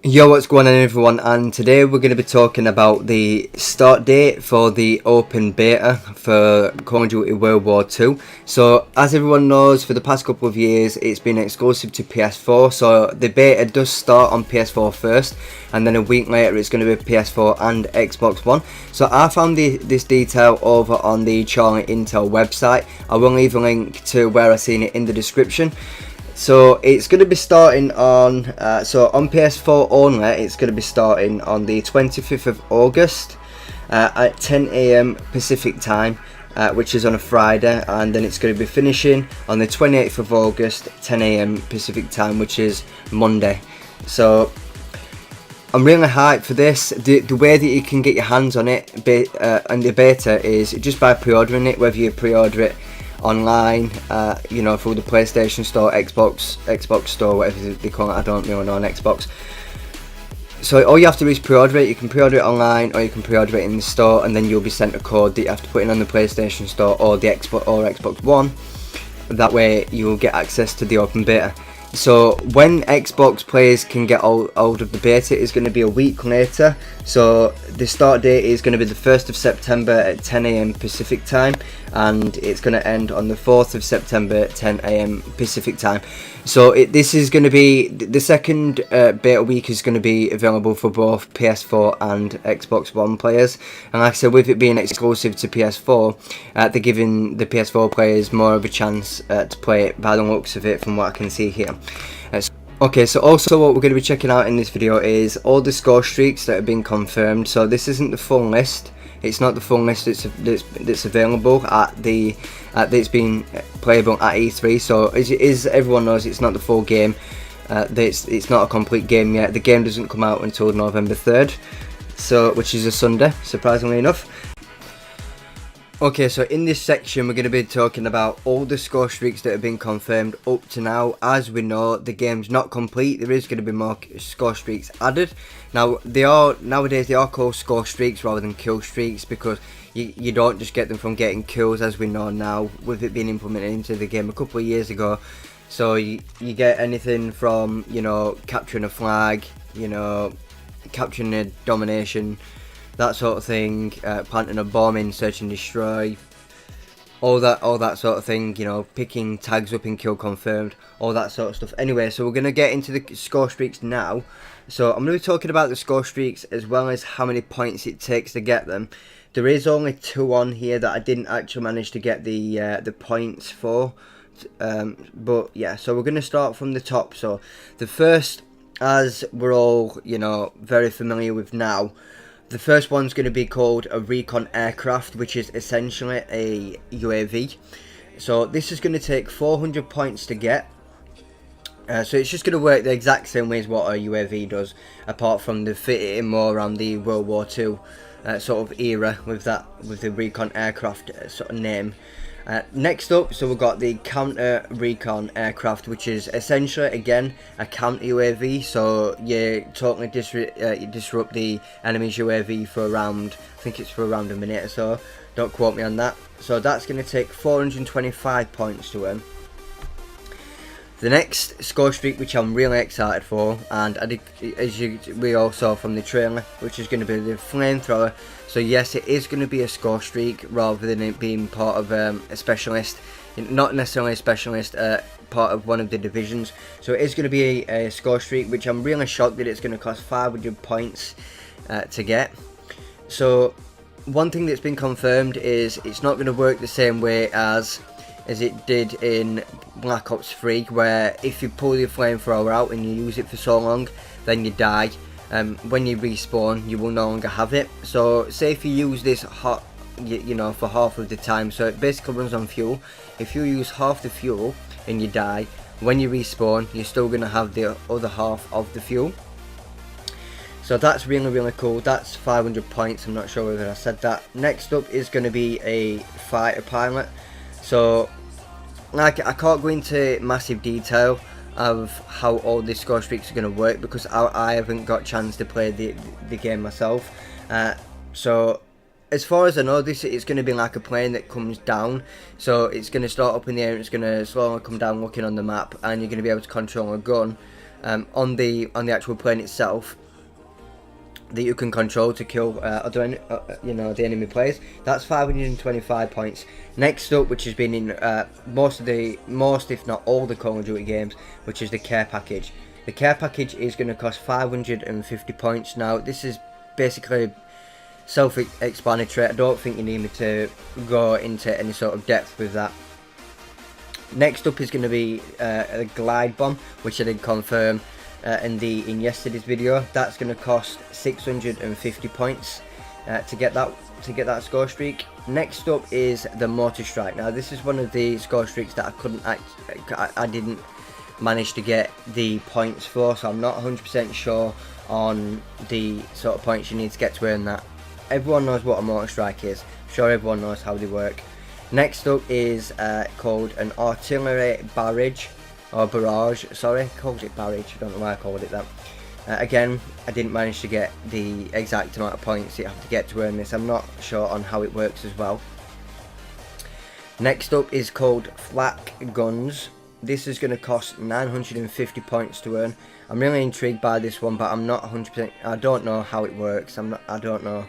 Yo, what's going on everyone, and today we're going to be talking about the start date for the open beta for Call of Duty World War 2. So as everyone knows, for the past couple of years it's been exclusive to PS4, so the beta does start on PS4 first, and then a week later it's going to be PS4 and Xbox One. So I found this detail over on the Charlie Intel website. I will leave a link to where I seen it in the description. So it's going to be starting on, on PS4 only, it's going to be starting on the 25th of August at 10 AM Pacific time, which is on a Friday, and then it's going to be finishing on the 28th of August, 10 AM Pacific time, which is Monday. So I'm really hyped for this. The way that you can get your hands on it and the beta is just by pre-ordering it, whether you pre-order it online, through the PlayStation Store, Xbox Store, whatever they call it. I don't really know on Xbox. So all you have to do is pre-order it. You can pre-order it online, or you can pre-order it in the store, and then you'll be sent a code that you have to put in on the PlayStation Store or the Xbox One. That way you will get access to the open beta. So when Xbox players can get hold of the beta is going to be a week later. So the start date is going to be the 1st of September at 10 AM Pacific time, and it's going to end on the 4th of September at 10 AM Pacific time. So this is going to be the second beta week is going to be available for both PS4 and Xbox One players. And like I said, with it being exclusive to PS4, they're giving the PS4 players more of a chance to play it by the looks of it, from what I can see here. Okay, so also what we're going to be checking out in this video is all the score streaks that have been confirmed. So this isn't the full list. It's not the full list that's available that's been playable at E3. So as everyone knows, it's not the full game. It's not a complete game yet. The game doesn't come out until November 3rd, which is a Sunday, surprisingly enough. Okay, so in this section we're going to be talking about all the score streaks that have been confirmed up to now. As we know, the game's not complete. There is going to be more score streaks added. Now nowadays they are called score streaks rather than kill streaks, because you don't just get them from getting kills, as we know now, with it being implemented into the game a couple of years ago. So you get anything from, capturing a flag, capturing a domination, that sort of thing, planting a bomb in search and destroy, all that sort of thing, picking tags up in kill confirmed, all that sort of stuff. Anyway, so we're going to get into the score streaks now. So I'm going to be talking about the score streaks as well as how many points it takes to get them. There is only 2 on here that I didn't actually manage to get the points for, but yeah, so we're going to start from the top. So the first, as we're all very familiar with now, the first one's going to be called a recon aircraft, which is essentially a UAV. So this is going to take 400 points to get. So it's just going to work the exact same way as what a UAV does, apart from the fitting more around the World War 2 sort of era with the recon aircraft sort of name. Next up, so we've got the counter recon aircraft, which is essentially again a counter UAV. So you totally disrupt the enemy's UAV for around, I think it's for around a minute or so. Don't quote me on that. So that's going to take 425 points to win. The next score streak, which I'm really excited for, and we all saw from the trailer, which is going to be the flamethrower. So yes, it is going to be a score streak rather than it being part of a specialist, not necessarily a specialist, part of one of the divisions. So it is going to be a score streak, which I'm really shocked that it's going to cost 500 points to get. So one thing that's been confirmed is it's not going to work the same way as it did in Black Ops 3, where if you pull your flamethrower out and you use it for so long, then you die. When you respawn, you will no longer have it. So say if you use this for half of the time, so it basically runs on fuel. If you use half the fuel and you die, when you respawn, you're still going to have the other half of the fuel. So that's really cool. That's 500 points. I'm not sure whether I said that. Next up is going to be a fighter pilot. So like, I can't go into massive detail of how all the score streaks are going to work, because I haven't got a chance to play the game myself. So as far as I know, this is going to be like a plane that comes down. So it's going to start up in the air and it's going to slowly come down looking on the map, and you're going to be able to control a gun on the actual plane itself that you can control to kill the enemy players. That's 525 points. Next up, which has been in most if not all the Call of Duty games, which is the care package. The care package is going to cost 550 points. Now this is basically self-explanatory. I don't think you need me to go into any sort of depth with that. Next up is going to be a glide bomb, which I did confirm in yesterday's video. That's going to cost 650 points to get that score streak. Next up is the mortar strike. Now this is one of the score streaks that I didn't manage to get the points for, so I'm not 100% sure on the sort of points you need to get to earn that. Everyone knows what a mortar strike is. I'm sure everyone knows how they work. Next up is called an artillery barrage, or barrage, sorry, called it barrage, I don't know why I called it that. Again, I didn't manage to get the exact amount of points you have to get to earn this. I'm not sure on how it works as well. Next up is called flak guns. This is going to cost 950 points to earn. I'm really intrigued by this one, but I'm not 100%. I don't know how it works. I don't know.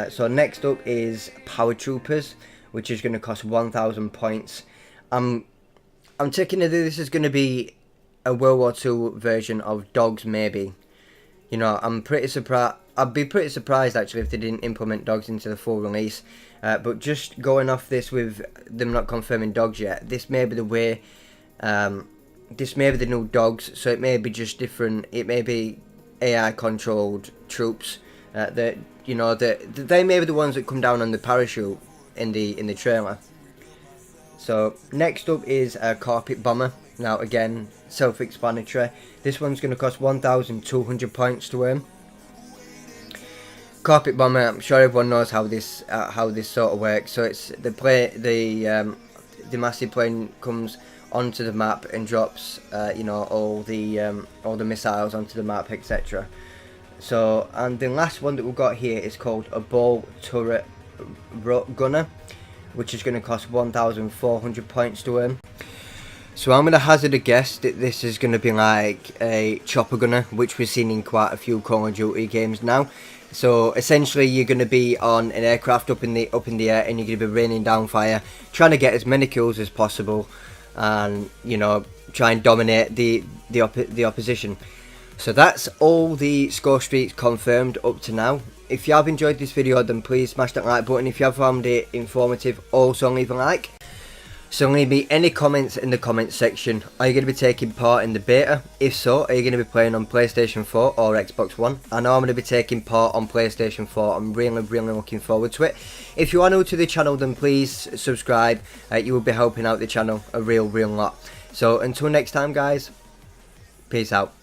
So next up is power troopers, which is going to cost 1,000 points. I'm taking it that this is going to be a World War II version of dogs, maybe. You know, I'm pretty surprised. I'd be pretty surprised actually if they didn't implement dogs into the full release. But just going off this with them not confirming dogs yet, this may be the way. This may be the new dogs, so it may be just different. It may be AI controlled troops. That they may be the ones that come down on the parachute in the trailer. So next up is a carpet bomber. Now again, self-explanatory. This one's going to cost 1,200 points to earn. Carpet bomber, I'm sure everyone knows how this sort of works. So it's the massive plane comes onto the map and drops all the missiles onto the map, etc. So, and the last one that we've got here is called a ball turret gunner, which is going to cost 1,400 points to earn. So I'm going to hazard a guess that this is going to be like a chopper gunner, which we've seen in quite a few Call of Duty games now. So essentially you're going to be on an aircraft up in the air, and you're going to be raining down fire, trying to get as many kills as possible, and try and dominate the opposition. So that's all the score streaks confirmed up to now. If you have enjoyed this video, then please smash that like button. If you have found it informative, also leave a like. So leave me any comments in the comments section. Are you going to be taking part in the beta? If so, are you going to be playing on PlayStation 4 or Xbox One? I know I'm going to be taking part on PlayStation 4. I'm really looking forward to it. If you are new to the channel, then please subscribe. You will be helping out the channel a real lot. So until next time, guys, peace out.